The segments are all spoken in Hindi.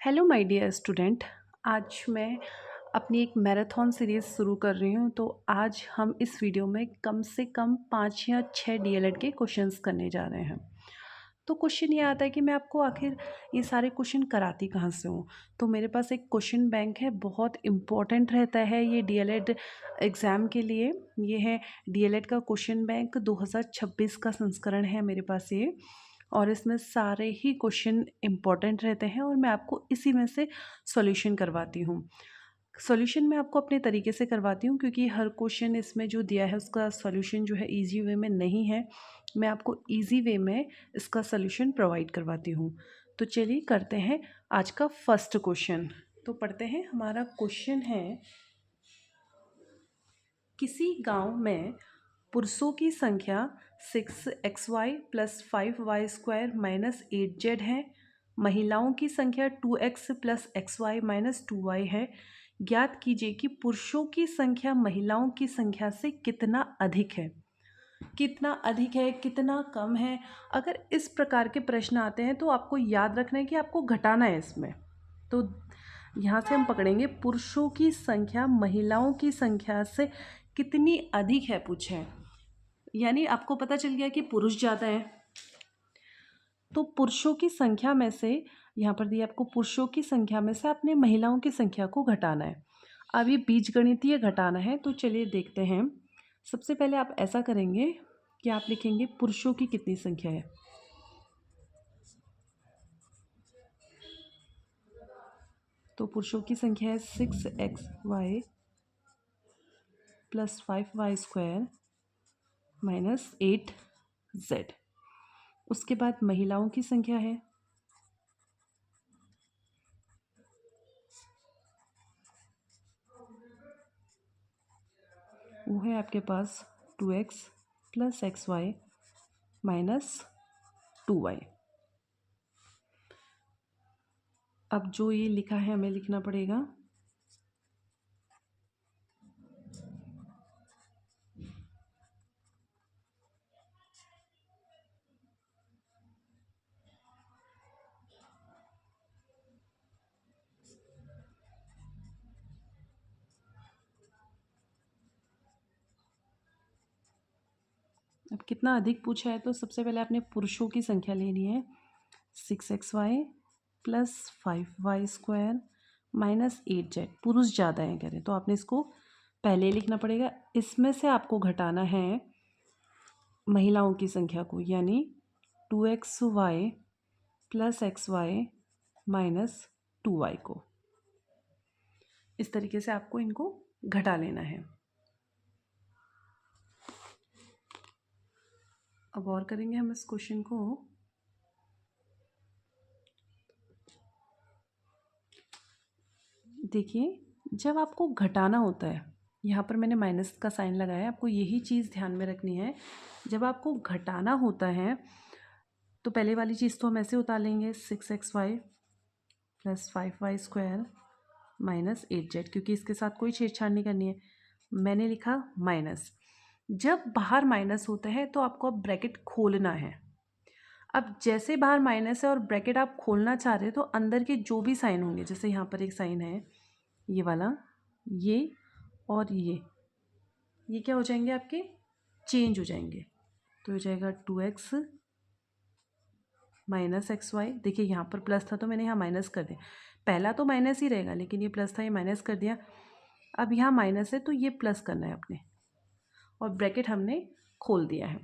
Hello my dear student. आज मैं अपनी एक मैराथन सीरीज़ शुरू कर रही हूँ। तो आज हम इस वीडियो में कम से कम 5 या 6 डीएलएड के क्वेश्चंस करने जा रहे हैं। तो क्वेश्चन ये आता है कि मैं आपको आखिर ये सारे क्वेश्चन कराती कहाँ से हूँ। तो मेरे पास एक क्वेश्चन बैंक है, बहुत इम्पोर्टेंट रहता है ये डीएलएड एग्ज़ाम के लिए। ये है डीएलएड का क्वेश्चन बैंक, 2026 का संस्करण है मेरे पास ये। और इसमें सारे ही क्वेश्चन इम्पॉर्टेंट रहते हैं और मैं आपको इसी में से सॉल्यूशन करवाती हूँ। सॉल्यूशन मैं आपको अपने तरीके से करवाती हूँ, क्योंकि हर क्वेश्चन इसमें जो दिया है उसका सॉल्यूशन जो है इजी वे में नहीं है। मैं आपको इजी वे में इसका सॉल्यूशन प्रोवाइड करवाती हूँ। तो चलिए करते हैं आज का फर्स्ट क्वेश्चन। तो पढ़ते हैं। हमारा क्वेश्चन है, किसी गांव में पुरुषों की संख्या 6xy plus 5y² minus 8z है। महिलाओं की संख्या 2x plus xy minus 2y है। ज्ञात कीजिए कि पुरुषों की संख्या महिलाओं की संख्या से कितना अधिक है। कितना अधिक है, कितना कम है। अगर इस प्रकार के प्रश्न आते हैं तो आपको याद रखना है कि आपको घटाना है इसमें। तो यहाँ से हम पकड़ेंगे, पुरुषों की संख्या महिलाओं की संख्या से कितनी अधिक है पूछे। यानी आपको पता चल गया कि पुरुष ज़्यादा हैं, तो पुरुषों की संख्या में से, यहाँ पर दिया आपको पुरुषों की संख्या में से आपने महिलाओं की संख्या को घटाना है। अब ये बीजगणितीय घटाना है, तो चलिए देखते हैं। सबसे पहले आप ऐसा करेंगे कि आप लिखेंगे पुरुषों की कितनी संख्या है। तो पुरुषों की संख्या है 6xy plus 5y² minus 8z। उसके बाद महिलाओं की संख्या है, वो है आपके पास 2x plus xy minus 2y। अब जो ये लिखा है हमें लिखना पड़ेगा। अब कितना अधिक पूछा है, तो सबसे पहले आपने पुरुषों की संख्या लेनी है। 6xy plus 5y² minus 8z। पुरुष ज़्यादा है कह रहे, तो आपने इसको पहले लिखना पड़ेगा। इसमें से आपको घटाना है महिलाओं की संख्या को, यानी 2xy plus xy minus 2y को। इस तरीके से आपको इनको घटा लेना है। अब और करेंगे हम इस क्वेश्चन को। देखिए, जब आपको घटाना होता है, यहाँ पर मैंने माइनस का साइन लगाया है, आपको यही चीज़ ध्यान में रखनी है। जब आपको घटाना होता है तो पहले वाली चीज़ तो हम ऐसे उतार लेंगे, 6xy plus 5y² minus 8z, क्योंकि इसके साथ कोई छेड़छाड़ नहीं करनी है। मैंने लिखा माइनस। जब बाहर माइनस होता है तो आपको अब ब्रैकेट खोलना है। अब जैसे बाहर माइनस है और ब्रैकेट आप खोलना चाह रहे हो, तो अंदर के जो भी साइन होंगे, जैसे यहाँ पर एक साइन है ये वाला, ये और ये क्या हो जाएंगे आपके, चेंज हो जाएंगे। तो हो जाएगा 2x माइनस xy। देखिए यहाँ पर प्लस था तो मैंने यहाँ माइनस कर दिया। पहला तो माइनस ही रहेगा, लेकिन ये प्लस था, ये माइनस कर दिया। अब यहाँ माइनस है तो ये प्लस करना है अपने, और ब्रैकेट हमने खोल दिया है।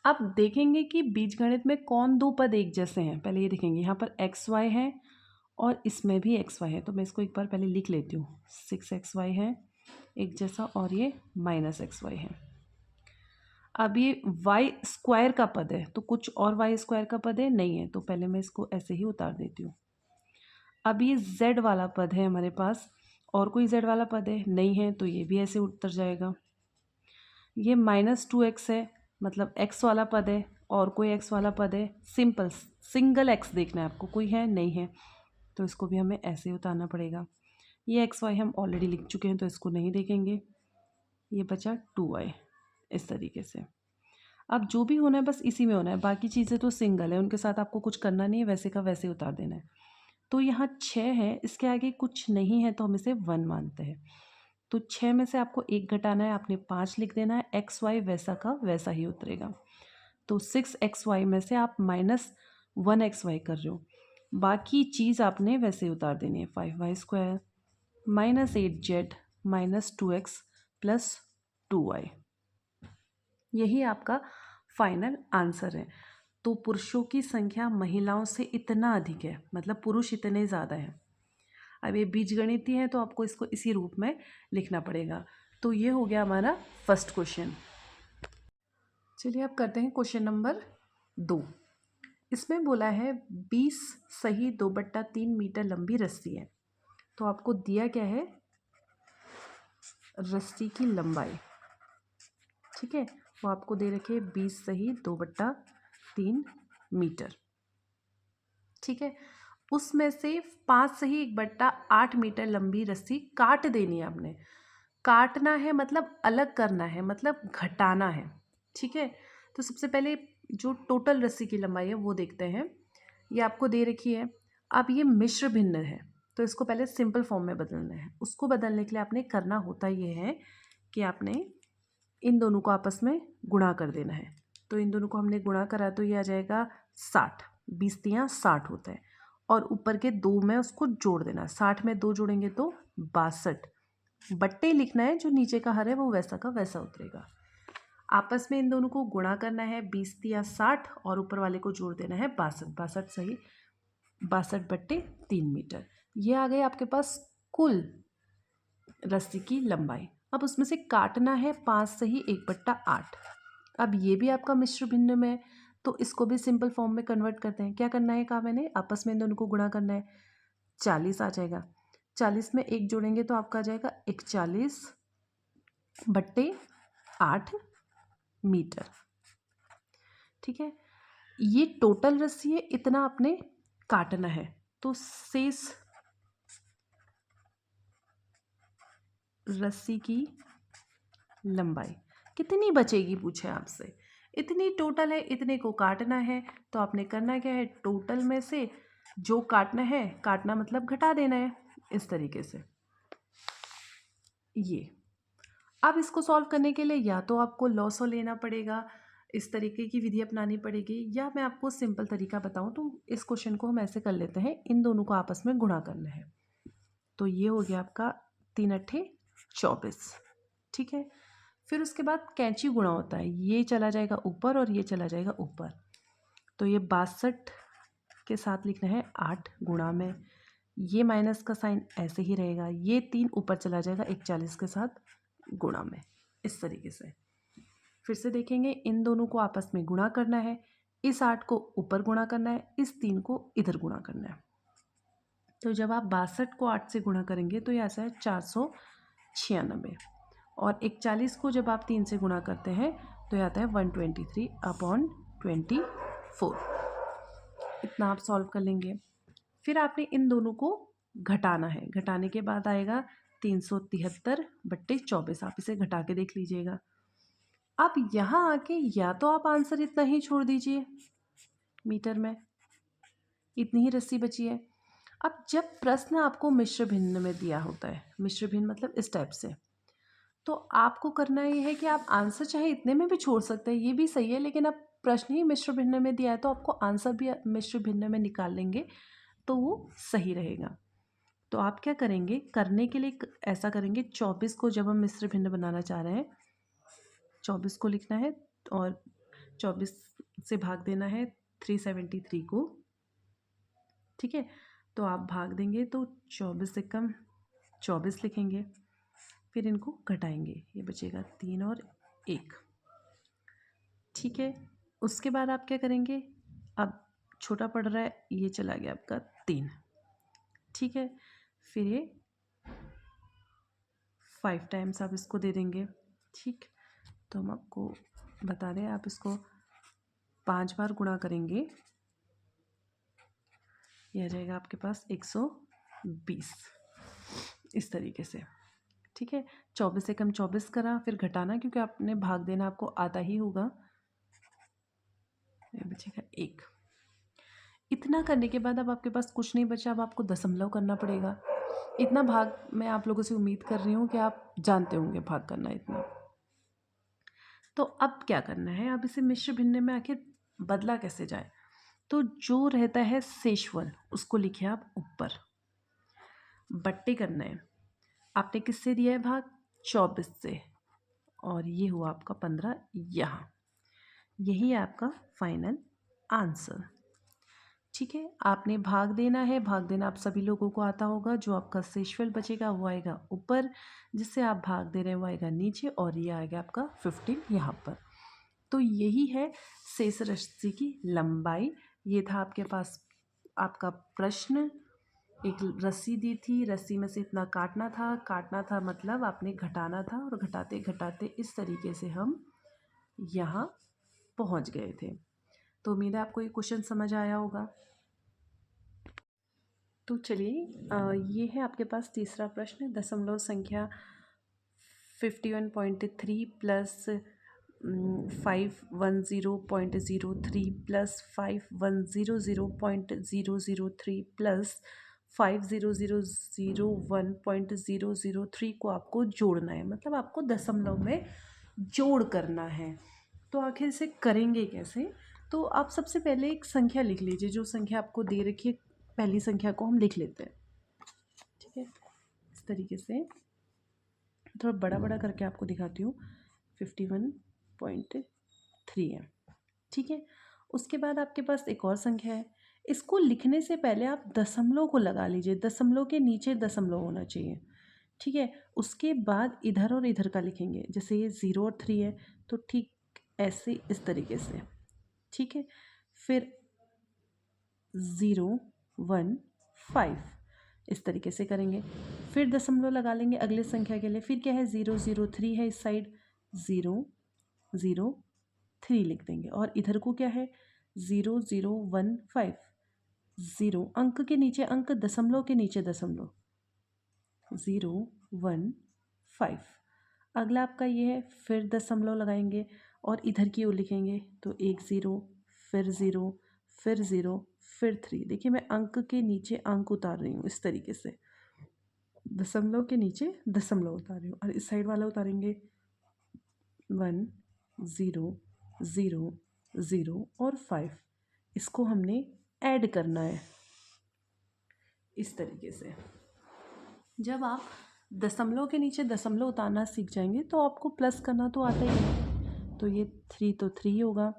अब देखेंगे कि बीजगणित में कौन दो पद एक जैसे हैं। पहले ये देखेंगे, यहाँ पर xy है और इसमें भी xy है, तो मैं इसको एक बार पहले लिख लेती हूँ। 6xy है एक जैसा, और ये माइनस xy है। अब ये y² का पद है, तो कुछ और y² का पद है नहीं है, तो पहले मैं इसको ऐसे ही उतार देती हूँ। अब ये z वाला पद है हमारे पास, और कोई z वाला पद है नहीं है, तो ये भी ऐसे उतर जाएगा। ये -2x है, मतलब x वाला पद है, और कोई x वाला पद है, सिंपल सिंगल x देखना है आपको, कोई है नहीं है, तो इसको भी हमें ऐसे ही उतारना पड़ेगा। ये xy हम ऑलरेडी लिख चुके हैं, तो इसको नहीं देखेंगे। ये बचा 2y, इस तरीके से। अब जो भी होना है बस इसी में होना है, बाकी चीज़ें तो सिंगल है, उनके साथ आपको कुछ करना नहीं है, वैसे का वैसे उतार देना है। तो यहाँ 6 है, इसके आगे कुछ नहीं है तो हम इसे 1 मानते हैं। तो 6 में से आपको 1 घटाना है, आपने 5 लिख देना है, एक्स वाई वैसा का वैसा ही उतरेगा। तो 6xy में से आप -1xy कर रहे हो, बाकी चीज़ आपने वैसे ही उतार देनी है। 5y² -8z -2x +2y, यही आपका फाइनल आंसर है। तो पुरुषों की संख्या महिलाओं से इतना अधिक है, मतलब पुरुष इतने ज़्यादा हैं। अब ये बीजगणितीय है तो आपको इसको इसी रूप में लिखना पड़ेगा। तो ये हो गया हमारा फर्स्ट क्वेश्चन। चलिए अब करते हैं क्वेश्चन नंबर 2। इसमें बोला है 20 सही 2/3 मीटर लंबी रस्सी है। तो आपको दिया क्या है, रस्सी की लंबाई, ठीक है, वो आपको दे रखे 20 सही 2/3 मीटर, ठीक है। उसमें से 5 सही 1/8 मीटर लंबी रस्सी काट देनी है आपने। काटना है मतलब अलग करना है, मतलब घटाना है, ठीक है। तो सबसे पहले जो टोटल रस्सी की लंबाई है वो देखते हैं। ये आपको दे रखी है। अब ये मिश्र भिन्न है तो इसको पहले सिंपल फॉर्म में बदलना है। उसको बदलने के लिए आपने करना होता ये है कि आपने इन दोनों को आपस में गुणा कर देना है। तो इन दोनों को हमने गुणा करा तो ये आ जाएगा 60, 20 तियाँ 60 होता है, और ऊपर के 2 में उसको जोड़ देना। 60 में 2 जोड़ेंगे तो 62, बट्टे लिखना है, जो नीचे का हर है वो वैसा का वैसा उतरेगा। आपस में इन दोनों को गुणा करना है, 20 तिया 60 और ऊपर वाले को जोड़ देना है 62, 62 सही 62/3 मीटर। ये आ गए आपके पास कुल रस्सी की लंबाई। अब उसमें से काटना है 5 सही 1/8। अब ये भी आपका मिश्र भिन्न में है तो इसको भी सिंपल फॉर्म में कन्वर्ट करते हैं। क्या करना है, कहा मैंने, आपस में इन दोनों को गुणा करना है। 40 आ जाएगा, 40 में 1 जोड़ेंगे तो आपका आ जाएगा 41/8 मीटर, ठीक है। ये टोटल रस्सी है, इतना आपने काटना है। तो शेष रस्सी की लंबाई कितनी बचेगी पूछे आपसे। इतनी टोटल है, इतने को काटना है। तो आपने करना क्या है, टोटल में से जो काटना है, काटना मतलब घटा देना है, इस तरीके से। ये अब इसको सॉल्व करने के लिए या तो आपको लॉसो लेना पड़ेगा, इस तरीके की विधि अपनानी पड़ेगी, या मैं आपको सिंपल तरीका बताऊं तो इस क्वेश्चन को हम ऐसे कर लेते हैं, इन दोनों को आपस में गुणा करना है। तो ये हो गया आपका 3 अट्ठे 24, ठीक है। फिर उसके बाद कैंची गुणा होता है, ये चला जाएगा ऊपर और ये चला जाएगा ऊपर। तो ये 62 के साथ लिखना है 8 गुणा में, ये माइनस का साइन ऐसे ही रहेगा, ये 3 ऊपर चला जाएगा 41 के साथ गुणा में, इस तरीके से। फिर से देखेंगे, इन दोनों को आपस में गुणा करना है, इस 8 को ऊपर गुणा करना है, इस 3 को इधर गुणा करना है। तो जब आप 62 को 8 से गुणा करेंगे तो ये आता है 496, और 41 को जब आप 3 से गुणा करते हैं तो ये आता है 123/24। इतना आप सॉल्व कर लेंगे। फिर आपने इन दोनों को घटाना है, घटाने के बाद आएगा 373/24। आप इसे घटा के देख लीजिएगा। अब यहाँ आके या तो आप आंसर इतना ही छोड़ दीजिए, मीटर में इतनी ही रस्सी बची है। अब जब प्रश्न आपको मिश्र भिन्न में दिया होता है, मिश्र भिन्न मतलब इस टाइप से, तो आपको करना ये है कि आप आंसर चाहे इतने में भी छोड़ सकते हैं, ये भी सही है, लेकिन अब प्रश्न ही मिश्र भिन्न में दिया है तो आपको आंसर भी मिश्र भिन्न में निकाल लेंगे तो वो सही रहेगा। तो आप क्या करेंगे, करने के लिए ऐसा करेंगे, 24 को जब हम मिश्र भिन्न बनाना चाह रहे हैं, 24 को लिखना है और 24 से भाग देना है 373 को, ठीक है। तो आप भाग देंगे तो 24 से कम 24 लिखेंगे, फिर इनको घटाएंगे, ये बचेगा 3 और 1, ठीक है। उसके बाद आप क्या करेंगे, अब छोटा पड़ रहा है, ये चला गया आपका 3, ठीक है। फिर ये 5 टाइम्स आप इसको दे देंगे, ठीक। तो हम आपको बता रहे हैं, आप इसको 5 बार गुणा करेंगे, यह रहेगा आपके पास 120, इस तरीके से, ठीक है। 24 से कम 24 करा, फिर घटाना, क्योंकि आपने भाग देना आपको आता ही होगा, ये बचेगा 1। इतना करने के बाद अब आपके पास कुछ नहीं बचा, अब आपको दशमलव करना पड़ेगा। इतना भाग मैं आप लोगों से उम्मीद कर रही हूँ कि आप जानते होंगे भाग करना इतना। तो अब क्या करना है, अब इसे मिश्र भिन्न में आखिर बदला कैसे जाए? तो जो रहता है शेषफल उसको लिखिए आप ऊपर, बट्टे करना है। आपने किससे दिया है भाग? 24 से, और ये हुआ आपका 15 यहाँ। यही है आपका फाइनल आंसर। ठीक है, आपने भाग देना है। भाग देना आप सभी लोगों को आता होगा। जो आपका शेषफल बचेगा वो आएगा ऊपर, जिससे आप भाग दे रहे हैं वो आएगा नीचे, और ये आएगा आपका 15 यहाँ पर। तो यही है शेष राशि की लंबाई। ये था आपके पास आपका प्रश्न। एक रस्सी दी थी, रस्सी में से इतना काटना था मतलब आपने घटाना था, और घटाते घटाते इस तरीके से हम यहाँ पहुँच गए थे। तो उम्मीद है आपको ये क्वेश्चन समझ आया होगा। तो चलिए, ये है आपके पास तीसरा प्रश्न। दशमलव संख्या 51.3 प्लस 510.03 प्लस 5100.003 प्लस 50001.003 को आपको जोड़ना है, मतलब आपको दशमलव में जोड़ करना है। तो आखिर इसे करेंगे कैसे? तो आप सबसे पहले एक संख्या लिख लीजिए, जो संख्या आपको दे रखी है पहली संख्या को हम लिख लेते हैं। ठीक है, इस तरीके से थोड़ा बड़ा बड़ा करके आपको दिखाती हूँ। 51.3 है। ठीक है, उसके बाद आपके पास एक और संख्या है। इसको लिखने से पहले आप दशमलव को लगा लीजिए, दशमलव के नीचे दशमलव होना चाहिए। ठीक है, उसके बाद इधर और इधर का लिखेंगे। जैसे ये 0 और 3 है, तो ठीक ऐसे इस तरीके से। ठीक है, फिर 015 इस तरीके से करेंगे। फिर दशमलव लगा लेंगे अगले संख्या के लिए। फिर क्या है, 003 है इस साइड, 003 लिख देंगे। और इधर को क्या है, 0015। 0 अंक के नीचे अंक, दशमलव के नीचे दशमलव, 015। अगला आपका ये है, फिर दशमलव लगाएंगे और इधर की ओर लिखेंगे। तो 10, फिर 0, फिर 0, फिर 3। देखिए मैं अंक के नीचे अंक उतार रही हूँ इस तरीके से, दशमलव के नीचे दशमलव उतार रही हूँ। और इस साइड वाला उतारेंगे 1, 0, 0, 0 और 5। इसको हमने ऐड करना है इस तरीके से। जब आप दशमलव के नीचे दशमलव उतारना सीख जाएंगे तो आपको प्लस करना तो आता ही है। तो ये 3 तो 3 होगा,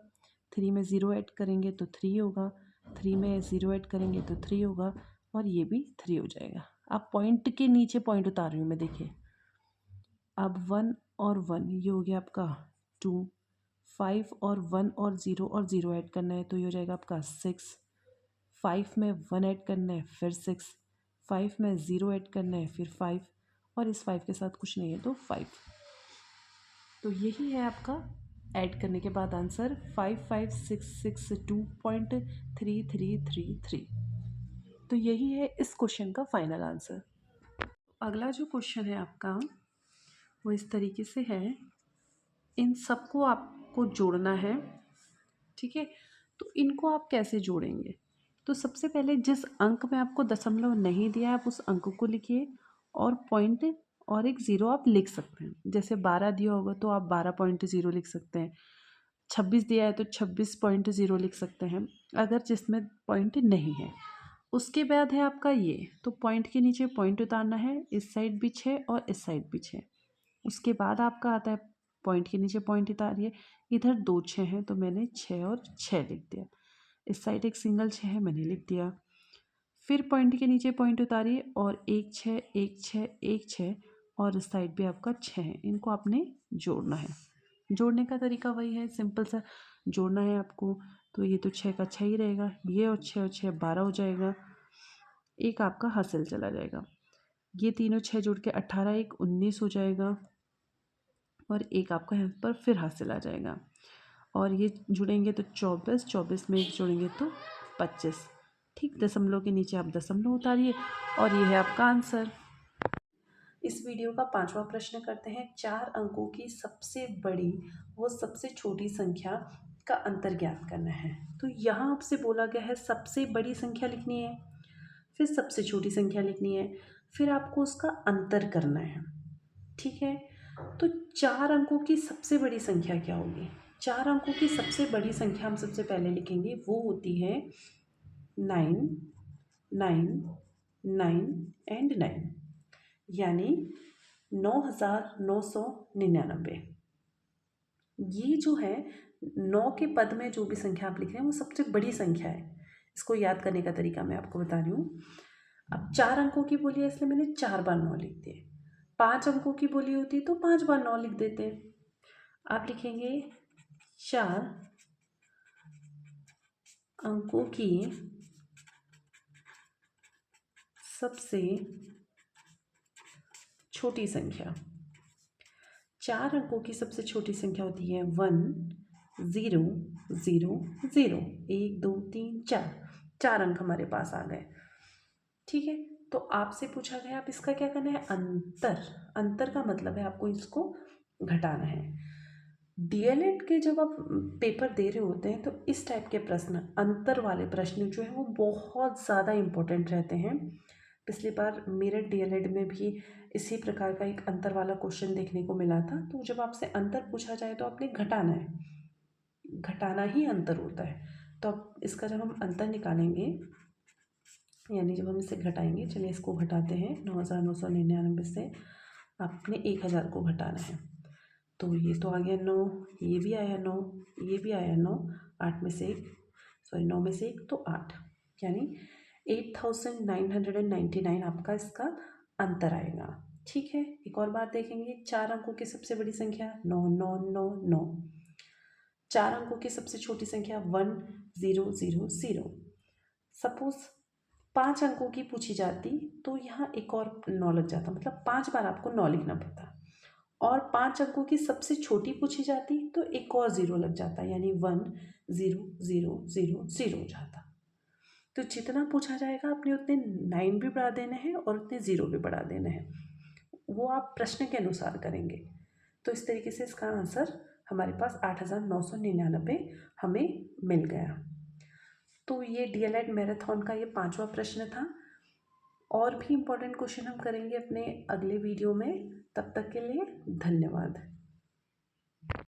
3 में 0 ऐड करेंगे तो 3 होगा, 3 में 0 ऐड करेंगे तो 3 होगा, और ये भी 3 हो जाएगा। अब पॉइंट के नीचे पॉइंट उतार रही हूँ मैं, देखिए। अब 1 और 1 ये हो गया आपका 2, 5 और 1 और 0 ऐड करना है तो ये हो जाएगा आपका 6, 5 में 1 ऐड करना है फिर 6, 5 में 0 ऐड करना है फिर 5, और इस 5 के साथ कुछ नहीं है तो 5। तो यही है आपका ऐड करने के बाद आंसर 55662.3333। तो यही है इस क्वेश्चन का फाइनल आंसर। अगला जो क्वेश्चन है आपका वो इस तरीके से है। इन सबको आपको जोड़ना है। ठीक है, तो इनको आप कैसे जोड़ेंगे? तो सबसे पहले जिस अंक में आपको दशमलव नहीं दिया है आप उस अंक को लिखिए, और पॉइंट और एक 0 आप लिख सकते हैं। जैसे 12 दिया होगा तो आप 12.0 लिख सकते हैं, 26 दिया है तो 26.0 लिख सकते हैं, अगर जिसमें पॉइंट नहीं है। उसके बाद है आपका ये, तो पॉइंट के नीचे पॉइंट उतारना है, इस साइड भी 6 और इस साइड भी 6। उसके बाद आपका आता है पॉइंट के नीचे पॉइंट उतारिए, इधर 2 6 हैं तो मैंने 6 और 6 लिख दिया। इस साइड एक सिंगल 6 है, मैंने लिख दिया। फिर पॉइंट के नीचे पॉइंट उतारिए और 1 6 1 6 1 6, और इस साइड भी आपका 6 है। इनको आपने जोड़ना है। जोड़ने का तरीका वही है, सिंपल सा जोड़ना है आपको। तो ये तो 6 का 6 ही रहेगा, ये और 6 12 हो जाएगा, एक आपका हासिल चला जाएगा। ये तीनों 6 जोड़ के 18, एक 19 हो जाएगा, और एक आपका यहाँ पर फिर हासिल आ जाएगा। और ये जुड़ेंगे तो 24, 24 में एक जोड़ेंगे तो 25। ठीक, दशमलव के नीचे आप दशमलव उतारिए, और ये है आपका आंसर। इस वीडियो का 5वां प्रश्न करते हैं। 4 अंकों की सबसे बड़ी व सबसे छोटी संख्या का अंतर ज्ञात करना है। तो यहाँ आपसे बोला गया है सबसे बड़ी संख्या लिखनी है, फिर सबसे छोटी संख्या लिखनी है, फिर आपको उसका अंतर करना है। ठीक है, तो 4 अंकों की सबसे बड़ी संख्या क्या होगी? 4 अंकों की सबसे बड़ी संख्या हम सबसे पहले लिखेंगे, वो होती है 9, 9, 9 एंड 9, यानी 9999। ये जो है 9 के पद में जो भी संख्या आप लिख रहे हैं वो सबसे बड़ी संख्या है। इसको याद करने का तरीका मैं आपको बता रही हूँ। अब 4 अंकों की बोली है इसलिए मैंने 4 बार 9 लिख दिए। 5 अंकों की बोली होती तो 5 बार 9 लिख देते। आप लिखेंगे 4 अंकों की सबसे छोटी संख्या। 4 अंकों की सबसे छोटी संख्या होती है 1 0 0 0। 1 2 3 4, 4 अंक हमारे पास आ गए। ठीक है, तो आपसे पूछा गया आप इसका क्या करना है? अंतर। अंतर का मतलब है आपको इसको घटाना है। डीएलएड के जब आप पेपर दे रहे होते हैं तो इस टाइप के प्रश्न, अंतर वाले प्रश्न जो है वो बहुत ज़्यादा इम्पोर्टेंट रहते हैं। पिछली बार मेरे डीएलएड में भी इसी प्रकार का एक अंतर वाला क्वेश्चन देखने को मिला था। तो जब आपसे अंतर पूछा जाए तो आपने घटाना है, घटाना ही अंतर होता है। तो अब इसका जब हम अंतर निकालेंगे, यानी जब हम इसे घटाएंगे, चलिए इसको घटाते हैं। 9999 से आपने 1000 को घटाना है। तो ये तो आ गया 9, ये भी आया 9, ये भी आया 9, 8 में से 1, सॉरी 9 में से 1 तो 8, यानी 8999 आपका इसका अंतर आएगा। ठीक है, एक और बात देखेंगे। 4 अंकों की सबसे बड़ी संख्या 9 9 9 9। 4 अंकों की सबसे छोटी संख्या 1 0 0 0। सपोज 5 अंकों की पूछी जाती तो यहाँ एक और 9 लग जाता, मतलब 5 बार आपको 9 लिखना पड़ता। और 5 अंकों की सबसे छोटी पूछी जाती तो एक और 0 लग जाता, यानी 1 0 0 0 0 हो जाता। तो जितना पूछा जाएगा आपने उतने 9 भी बढ़ा देने हैं और उतने 0 भी बढ़ा देने हैं, वो आप प्रश्न के अनुसार करेंगे। तो इस तरीके से इसका आंसर हमारे पास 8999 हमें मिल गया। तो ये डीएलएड मैराथन का ये 5वां प्रश्न था। और भी इम्पोर्टेंट क्वेश्चन हम करेंगे अपने अगले वीडियो में। तब तक के लिए धन्यवाद।